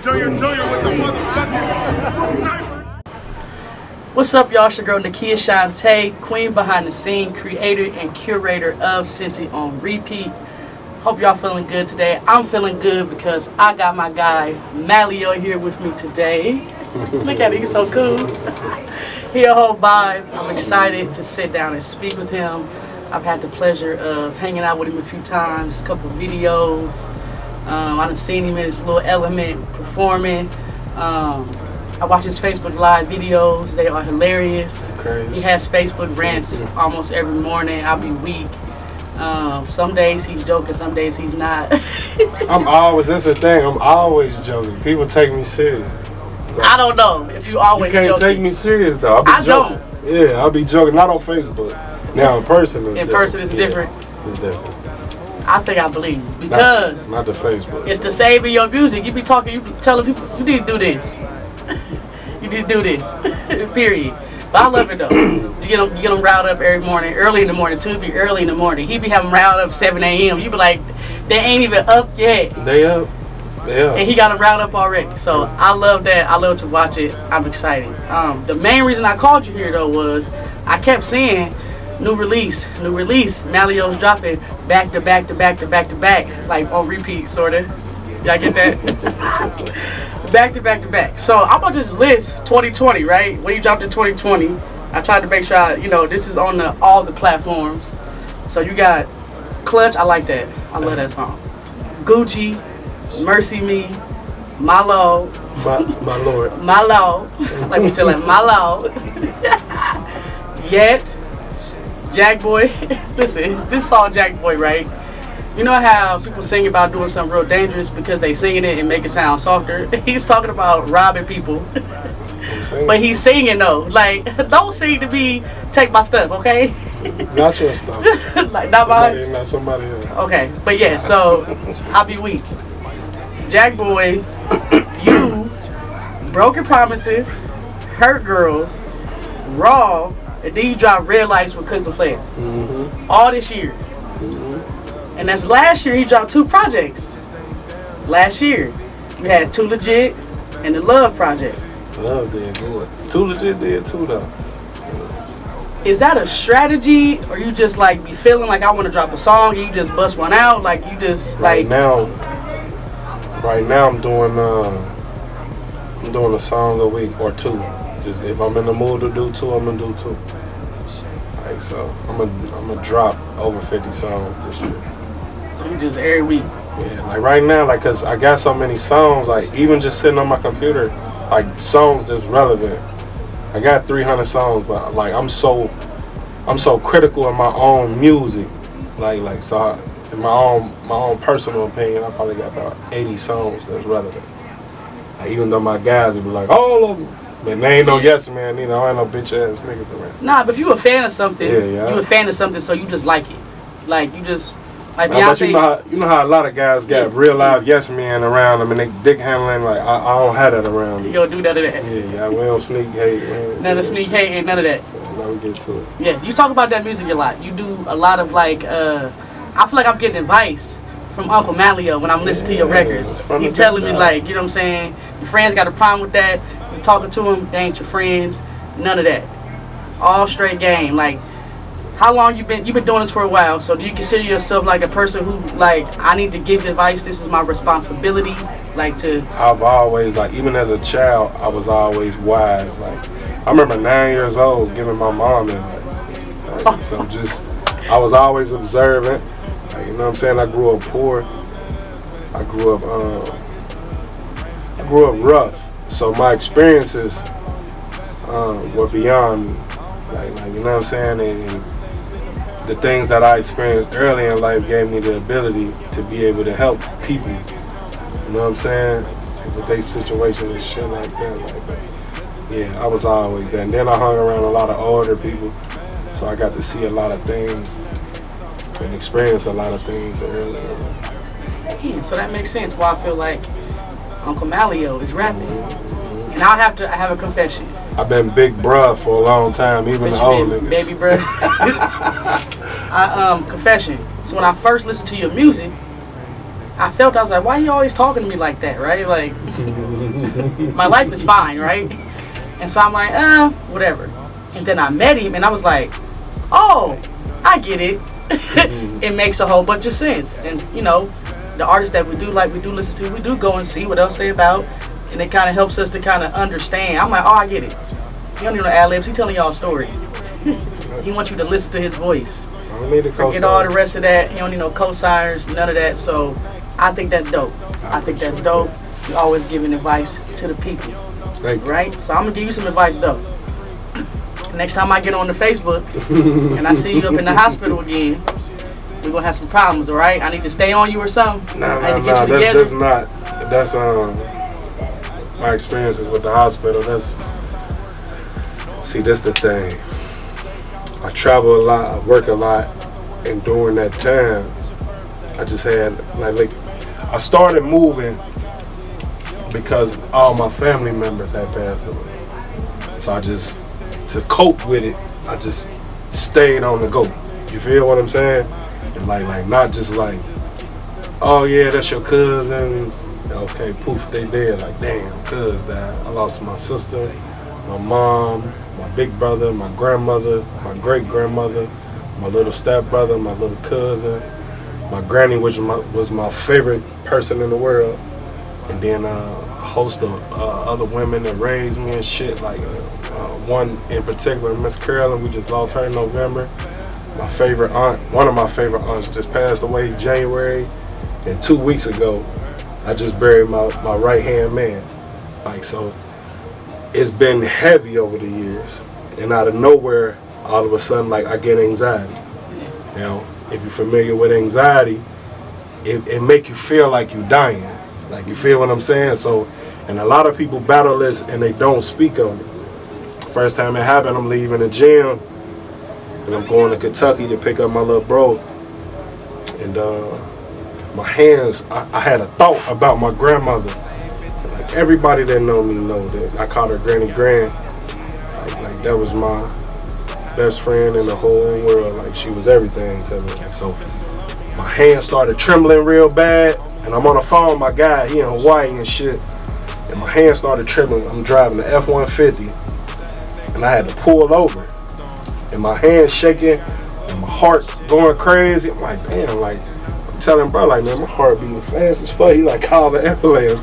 What's up, y'all? It's your girl NaQuia Chante, queen behind the scene, creator and curator of Cincy on repeat. Hope y'all feeling good today. I'm feeling good because I got my guy Mallio here with me today. Look at him, he's so cool. He a whole vibe. I'm excited to sit down and speak with him. I've had the pleasure of hanging out with him a few times, a couple of videos. I've seen him in his little element performing. I watch his Facebook Live videos. They are hilarious. Crazy. He has Facebook rants almost every morning. I'll be weak. Some days he's joking, some days he's not. That's the thing, I'm always joking. People take me serious. Like, I don't know if you always joking. You can't joking. take me serious though. I don't. Yeah, I'll be joking, not on Facebook. Now in person it's In person it's different. It's different. I think I believe you because not the Facebook. it's the saving your music. You be talking, you be telling people you need to do this. You need to do this. Period. But I love it though. You get them riled up every morning, early in the morning too. Be early in the morning. He be having riled up 7 a.m. You be like, they ain't even up yet. They up. And he got them riled up already. So I love that. I love to watch it. I'm excited. The main reason I called you here though was I kept seeing new release. Mallio's dropping back to back, like on repeat, sorta. Y'all get that? back to back. So I'm gonna just list 2020, right? When you dropped in 2020, I tried to make sure this is on all the platforms. So you got Clutch. I like that. I love that song. Gucci, Mercy Me, Mallio. My lord. Mallio. Like we said, like Mallio. Yet. Jack Boy. Listen, this song Jack Boy, right? You know how people sing about doing something real dangerous because they singing it and make it sound softer? He's talking about robbing people. But he's singing though. Like, don't sing to me, take my stuff, okay? Not your stuff. Like, not mine? Not somebody else. Okay, but yeah, so I'll be weak. Jack Boy, you, Broken Promises, Hurt Girls, Raw, and then you drop Red Lights with Cook the Flair. All this year. And that's last year he dropped 2 projects. Last year. We had Too Legit and the Love Project. Love did good. Too Legit did too though. Is that a strategy or you just like be feeling like I want to drop a song and you just bust one out? Like you just like Right now I'm doing a song a week or 2. Just if I'm in the mood to do 2, I'm gonna do 2. Like so, I'm gonna drop over 50 songs this year. So you just every week? Yeah, like right now, like cause I got so many songs. Like even just sitting on my computer, like songs that's relevant. I got 300 songs, but like I'm so critical in my own music. Like so, in my own personal opinion, I probably got about 80 songs that's relevant. Like, even though my guys would be like, all of them. But they ain't no yes man, you know, I ain't no bitch ass niggas around. Nah, but if you a fan of something, you a fan of something, so you just like it. Like you just like Beyonce. But you know how a lot of guys got real live yes men around them and they dick handling, like I don't have that around me. You don't do none of that. Yeah, we don't sneak hate. None of sneak hate and none of that. Now we get to it. Yes, you talk about that music a lot. You do a lot of like I feel like I'm getting advice from Uncle Mallio when I'm listening to your records. He telling me like, you know what I'm saying, your friends got a problem with that. You talking to them, they ain't your friends. None of that. All straight game. Like, how long you've been doing this for a while, so do you consider yourself like a person who like, I need to give advice, this is my responsibility, like to... I've always, like, even as a child, I was always wise. Like, I remember 9 years old giving my mom advice. Like, so just, I was always observant. Like, you know what I'm saying? I grew up poor. I grew up rough. So my experiences were beyond, like you know what I'm saying? And the things that I experienced early in life gave me the ability to be able to help people. You know what I'm saying? With their situations and shit like that. Like, yeah, I was always that. And then I hung around a lot of older people, so I got to see a lot of things and experience a lot of things early. So that makes sense why I feel like Uncle Mallio is rapping. And I have a confession. I've been big bruh for a long time, even the old niggas. Baby bruh. Confession. So when I first listened to your music, I was like, why are you always talking to me like that, right? Like, my life is fine, right? And so I'm like, whatever. And then I met him, and I was like, oh, I get it. It makes a whole bunch of sense. And, you know, the artists that we do listen to, we do go and see what else they about, and it kind of helps us to kind of understand. I'm like, oh, I get it. He don't need no ad-libs. He telling y'all a story. He wants you to listen to his voice. I don't need a Forget all the rest of that. He don't need no co-signers, none of that. So I think that's dope. I think that's dope. You're always giving advice to the people. Thank you. Right? So I'm going to give you some advice, though. Next time I get on the Facebook and I see you up in the hospital again, we're going to have some problems, all right? I need to stay on you or something. That's not. That's my experiences with the hospital. That's the thing. I travel a lot, I work a lot, and during that time, I just had, like I started moving because all my family members had passed away. So to cope with it, I just stayed on the go. You feel what I'm saying? And like not just like, oh yeah, that's your cousin. Okay, poof, they dead. Like, damn, cuz died. I lost my sister, my mom, my big brother, my grandmother, my great grandmother, my little stepbrother, my little cousin, my granny, which was my favorite person in the world, and then a host of other women that raised me and shit. Like one in particular, Miss Carolyn, we just lost her in November. My favorite aunt, one of my favorite aunts, just passed away in January, and 2 weeks ago, I just buried my right hand man. Like, so it's been heavy over the years, and out of nowhere, all of a sudden, like, I get anxiety. Now, if you're familiar with anxiety, it make you feel like you're dying. Like, you feel what I'm saying? So, and a lot of people battle this and they don't speak on it. First time it happened, I'm leaving the gym and I'm going to Kentucky to pick up my little bro. And my hands, I had a thought about my grandmother. Like, everybody that know me know that I called her Granny Gran. Like that was my best friend in the whole world. Like, she was everything to me. So my hands started trembling real bad, and I'm on the phone with my guy, he in Hawaii and shit, and my hands started trembling. I'm driving the F-150, and I had to pull over, and my hands shaking, and my heart's going crazy. I'm like, damn, like, I'm telling bro, like, man, my heart beating fast as fuck. He like, call the ambulance.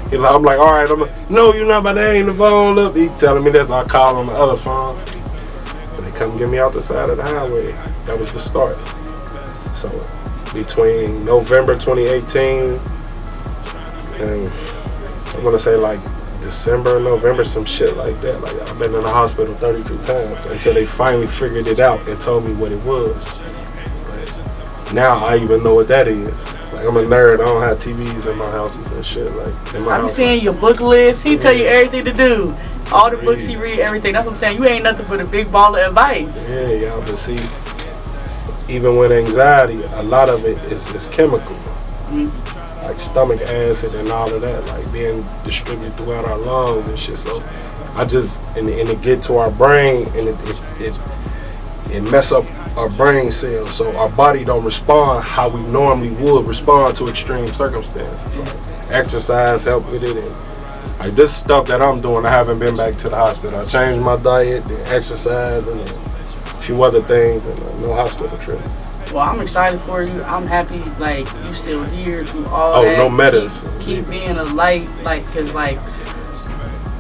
He like, I'm like, all right, I'm like, no, you're not about to hang the phone up. He telling me this, I call on the other phone. And they come get me out the side of the highway. That was the start. So between November 2018 and I'm gonna say like December, November, some shit like that. Like, I've been in the hospital 32 times until they finally figured it out and told me what it was. Now I even know what that is. Like, I'm a nerd. I don't have TVs in my houses and shit. Like, in my I'm house, seeing your book list. He tell you everything to do. All the books he read, everything. That's what I'm saying. You ain't nothing but a big ball of advice. Yeah, y'all. But see, even with anxiety, a lot of it is chemical. Like stomach acid and all of that, like being distributed throughout our lungs and shit. So I just, and it get to our brain, and it mess up our brain cells, so our body don't respond how we normally would respond to extreme circumstances. Like, exercise help with it, and like this stuff that I'm doing, I haven't been back to the hospital. I changed my diet, the exercise, and a few other things, and no hospital trip. Well, I'm excited for you. I'm happy, like, you still here through all that. Oh, no medicine. Keep being a light, like, cause like,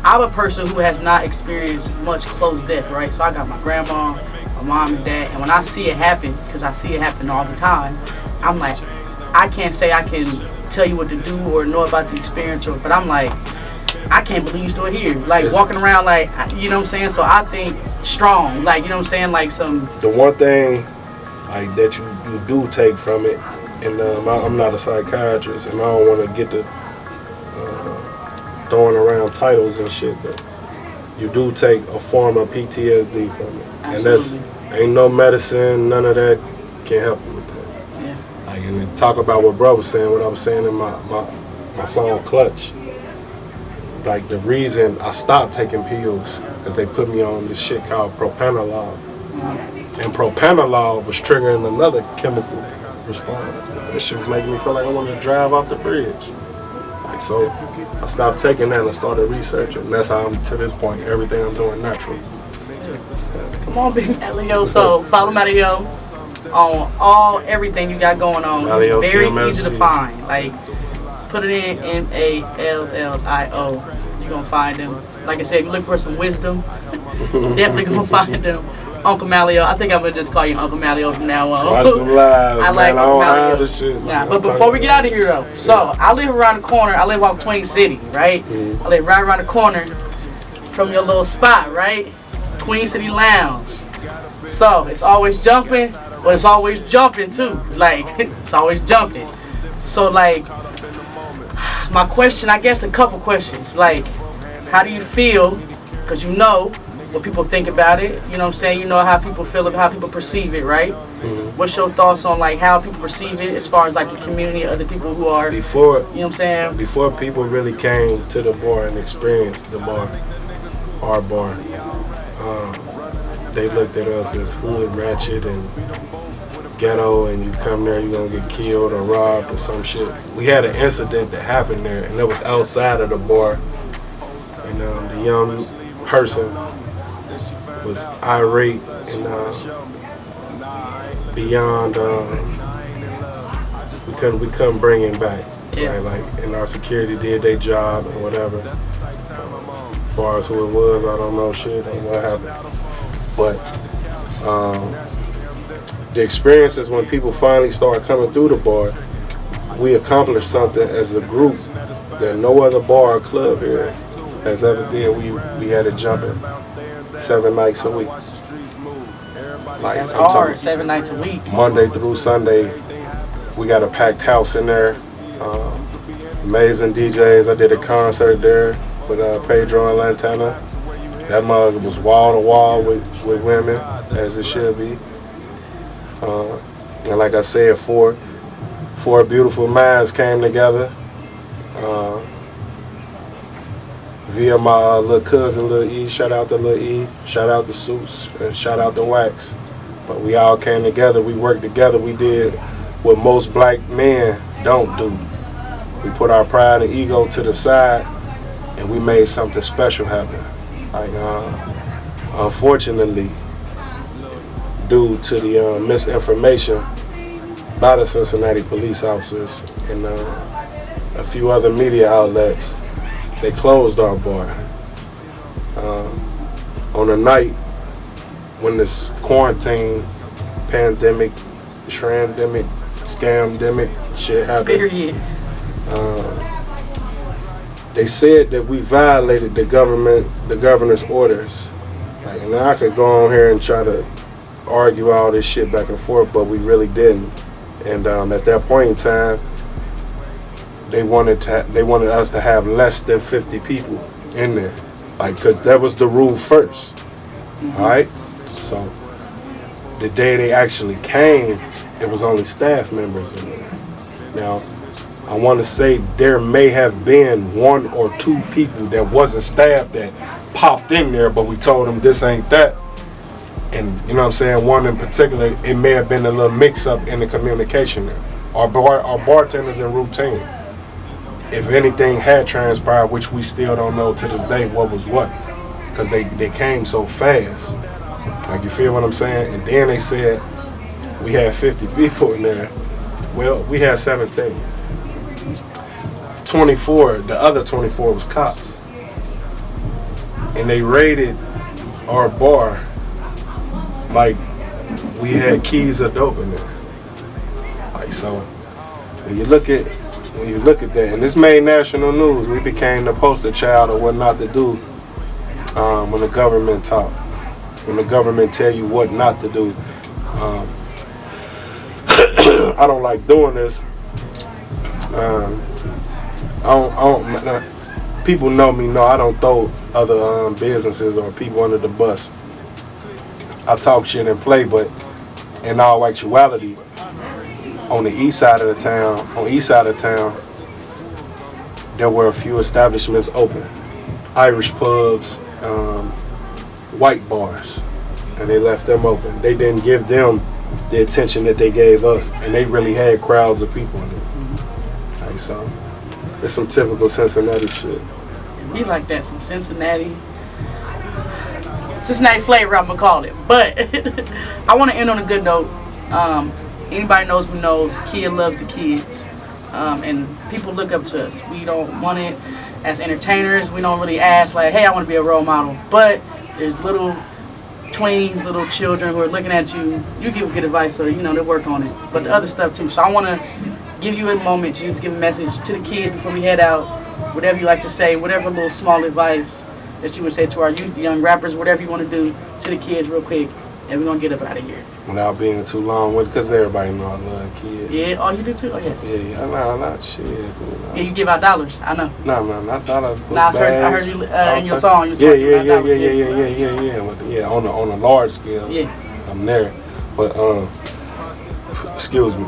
I'm a person who has not experienced much close death, right? So I got my grandma, my mom and dad, and when I see it happen, because I see it happen all the time, I'm like, I can't say I can tell you what to do or know about the experience, but I'm like, I can't believe you're still here. Like, walking around, like, you know what I'm saying? So I think strong, like, you know what I'm saying? Like, some... The one thing, like, that you do take from it, and I'm not a psychiatrist, and I don't want to get to throwing around titles and shit, but you do take a form of PTSD from it. Absolutely. And that's, ain't no medicine, none of that can help you with that. Yeah. Like, and then talk about what bro was saying, what I was saying in my song Clutch. Like, the reason I stopped taking pills is they put me on this shit called propranolol. And propranolol was triggering another chemical response. That shit was making me feel like I wanted to drive off the bridge. Like, so I stopped taking that and I started researching. And that's how I'm, to this point, everything I'm doing natural. Come on, Big Mallio. So follow Mallio on everything you got going on. Mallio, Very TMSG. easy to find. Like, put it in Mallio. You're gonna find them. Like I said, if you look for some wisdom, definitely gonna find them. Uncle Mallio. I think I'm gonna just call you Uncle Mallio from now on. Watch them live. I like man. Uncle I don't Mallio. this shit. Yeah, but before we get out of here though, so I live around the corner. I live off Queen City, right? I live right around the corner from your little spot, right? Queen City Lounge. So it's always jumping, but it's always jumping too. Like it's always jumping. So like my question, I guess a couple questions. Like, how do you feel? Because you know what people think about it. You know what I'm saying? You know how people feel, how people perceive it, right? What's your thoughts on like how people perceive it as far as like the community, other people who are Before, you know what I'm saying? Before people really came to the bar and experienced the bar, our bar, they looked at us as hood, ratchet, and ghetto, and you come there, you're gonna get killed or robbed or some shit. We had an incident that happened there, and it was outside of the bar, and the young person was irate and beyond. We couldn't bring him back. Yeah. Right? Like, and our security did their job and whatever. As far as who it was, I don't know shit and what happened. But the experience is when people finally start coming through the bar, we accomplished something as a group that no other bar or club here has ever did. We had it jumping 7 nights a week. Like, That's I'm hard, talking 7 nights a week. Monday through Sunday, we got a packed house in there. Amazing DJs. I did a concert there with Pedro and Lantana. That mug was wall to wall with women, as it should be. And like I said, four beautiful minds came together via my little cousin, Lil E. Shout out to Lil E. Shout out to Suits. And shout out to Wax. But we all came together. We worked together. We did what most black men don't do. We put our pride and ego to the side, and we made something special happen. Like, unfortunately, due to the misinformation by the Cincinnati police officers and a few other media outlets, they closed our bar. On the night when this quarantine, pandemic, shrandemic, scamdemic shit happened. Period. They said that we violated the governor's orders. Like, and I could go on here and try to argue all this shit back and forth, but we really didn't. And at that point in time, they wanted us to have less than 50 people in there, like, cause that was the rule first. All right. So the day they actually came, it was only staff members in there. Now, I want to say there may have been 1 or 2 people that wasn't staff that popped in there, but we told them this ain't that. And you know what I'm saying, one in particular, it may have been a little mix-up in the communication there. Our bartenders in routine, if anything had transpired, which we still don't know to this day what was what, because they came so fast. Like, you feel what I'm saying? And then they said we had 50 people in there. Well, we had 17. 24, the other 24 was cops. And they raided our bar like we had keys of dope in there. Like, so when you look at that, and this made national news, we became the poster child of what not to do when the government talk, when the government tell you what not to do. I don't like doing this. People know me, know I don't throw other businesses or people under the bus. I talk shit and play, but in all actuality, on the east side of the town, there were a few establishments open. Irish pubs, white bars, and they left them open. They didn't give them the attention that they gave us, and they really had crowds of people in it. Like, so it's some typical Cincinnati shit. Be like that, some Cincinnati flavor, I'm gonna call it. But I want to end on a good note. Anybody knows me knows Kid loves the kids, and people look up to us. We don't want it as entertainers. We don't really ask like, hey, I want to be a role model. But there's little tweens, little children who are looking at you. You give good advice, so they work on it. But the other stuff too. So I want to give you a moment to just give a message to the kids before we head out. Whatever you like to say, whatever little small advice that you would say to our youth, young rappers, whatever you want to do to the kids real quick, and we're going to get up out of here. Without being too long with, because everybody know I love kids. Yeah, oh, you do too? Oh, yeah. Yeah, I'm not shit. Yeah, you give out dollars, I know. No, not dollars. Nah, I heard you in your song. You Yeah, on a large scale. Yeah. I'm there. But, excuse me,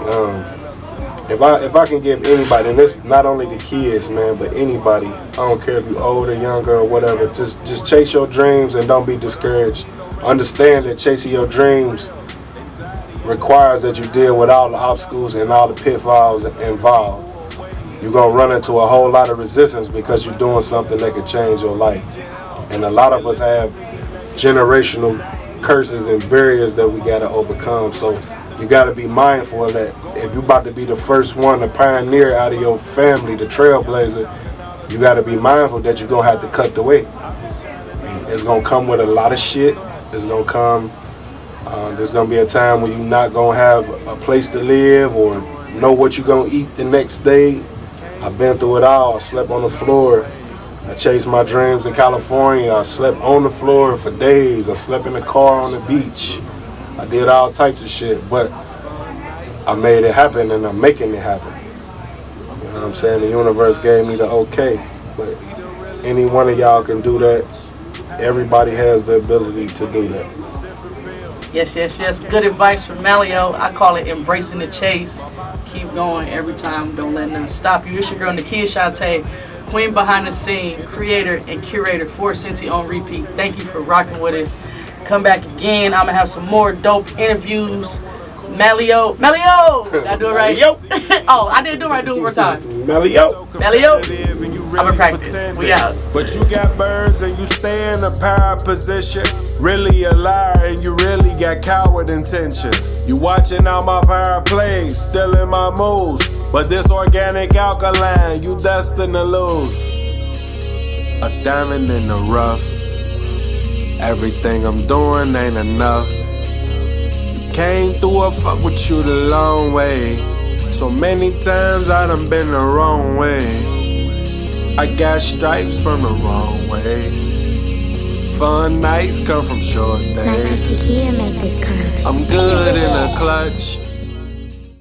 if I can give anybody, and this not only the kids, man, but anybody, I don't care if you're older, younger, or whatever, just chase your dreams and don't be discouraged. Understand that chasing your dreams requires that you deal with all the obstacles and all the pitfalls involved. You're going to run into a whole lot of resistance because you're doing something that could change your life. And a lot of us have generational curses and barriers that we got to overcome. So you got to be mindful of that. If you're about to be the first one, the pioneer out of your family, the trailblazer, you got to be mindful that you're going to have to cut the weight. And it's going to come with a lot of shit. It's going to come, there's going to be a time when you're not going to have a place to live or know what you're going to eat the next day. I've been through it all. I slept on the floor. I chased my dreams in California. I slept on the floor for days. I slept in the car on the beach. I did all types of shit, but I made it happen and I'm making it happen. You know what I'm saying? The universe gave me the okay, but any one of y'all can do that. Everybody has the ability to do that. Yes. Good advice from Mallio. I call it embracing the chase. Keep going every time. Don't let nothing stop you. It's your girl, NaQuia Chante, queen behind the scene, creator and curator for Cincy on repeat. Thank you for rocking with us. Come back again. I'm going to have some more dope interviews. Mallio. Did I do it right? Oh, I didn't do it right. Do it one more time. Mallio. I'm going to practice. We out. But you got birds and you stay in a power position. Really a liar and you really got coward intentions. You watching all my power plays, still in my moves. But this organic alkaline, you destined to lose. A diamond in the rough. Everything I'm doing ain't enough. You came through, I fuck with you the long way. So many times I done been the wrong way. I got stripes from the wrong way. Fun nights come from short days. NaQuia make this content. I'm good in a clutch.